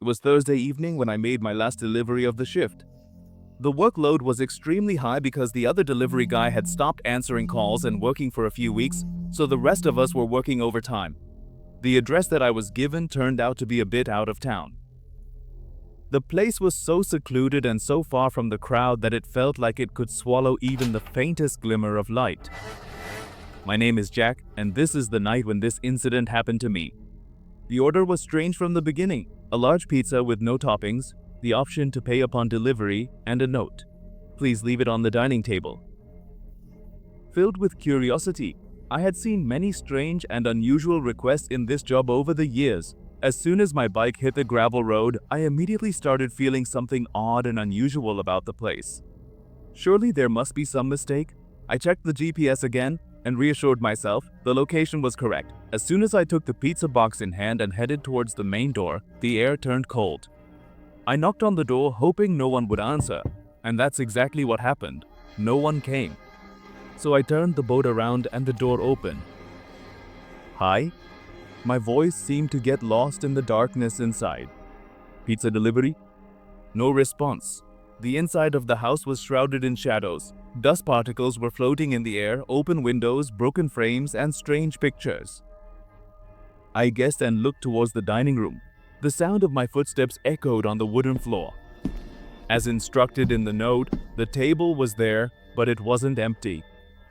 It was Thursday evening when I made my last delivery of the shift. The workload was extremely high because the other delivery guy had stopped answering calls and working for a few weeks, so the rest of us were working overtime. The address that I was given turned out to be a bit out of town. The place was so secluded and so far from the crowd that it felt like it could swallow even the faintest glimmer of light. My name is Jack, and this is the night when this incident happened to me. The order was strange from the beginning: a large pizza with no toppings, the option to pay upon delivery, and a note: "Please leave it on the dining table." Filled with curiosity, I had seen many strange and unusual requests in this job over the years. As soon as my bike hit the gravel road, I immediately started feeling something odd and unusual about the place. Surely there must be some mistake. I checked the GPS again and reassured myself the location was correct. As soon as I took the pizza box in hand and headed towards the main door, the air turned cold. I knocked on the door hoping no one would answer, and that's exactly what happened. No one came. So I turned the boat around and the door opened. "Hi?" My voice seemed to get lost in the darkness inside. "Pizza delivery?" No response. The inside of the house was shrouded in shadows. Dust particles were floating in the air, open windows, broken frames, and strange pictures. I guessed and looked towards the dining room. The sound of my footsteps echoed on the wooden floor. As instructed in the note, the table was there, but it wasn't empty.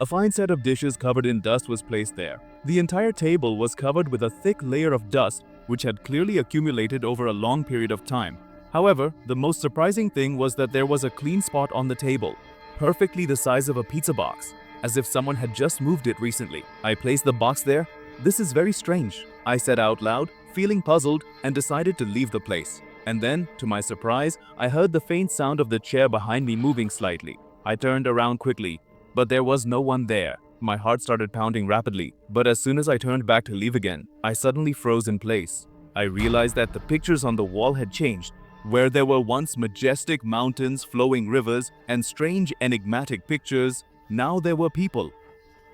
A fine set of dishes covered in dust was placed there. The entire table was covered with a thick layer of dust, which had clearly accumulated over a long period of time. However, the most surprising thing was that there was a clean spot on the table, perfectly the size of a pizza box, as if someone had just moved it recently. I placed the box there. "This is very strange," I said out loud, feeling puzzled, and decided to leave the place. And then, to my surprise, I heard the faint sound of the chair behind me moving slightly. I turned around quickly, but there was no one there. My heart started pounding rapidly, but as soon as I turned back to leave again, I suddenly froze in place. I realized that the pictures on the wall had changed. Where there were once majestic mountains, flowing rivers, and strange enigmatic pictures, now there were people.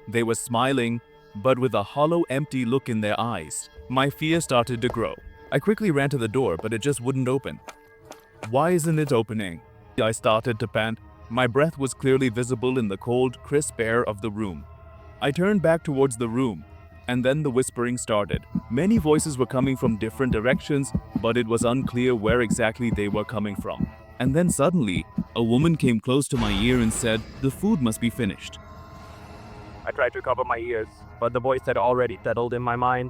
They were smiling, but with a hollow, empty look in their eyes. My fear started to grow. I quickly ran to the door, but it just wouldn't open. "Why isn't it opening?" I started to pant. My breath was clearly visible in the cold, crisp air of the room. I turned back towards the room, and then the whispering started. Many voices were coming from different directions, but it was unclear where exactly they were coming from. And then suddenly, a woman came close to my ear and said, "The food must be finished." I tried to cover my ears, but the voice had already settled in my mind.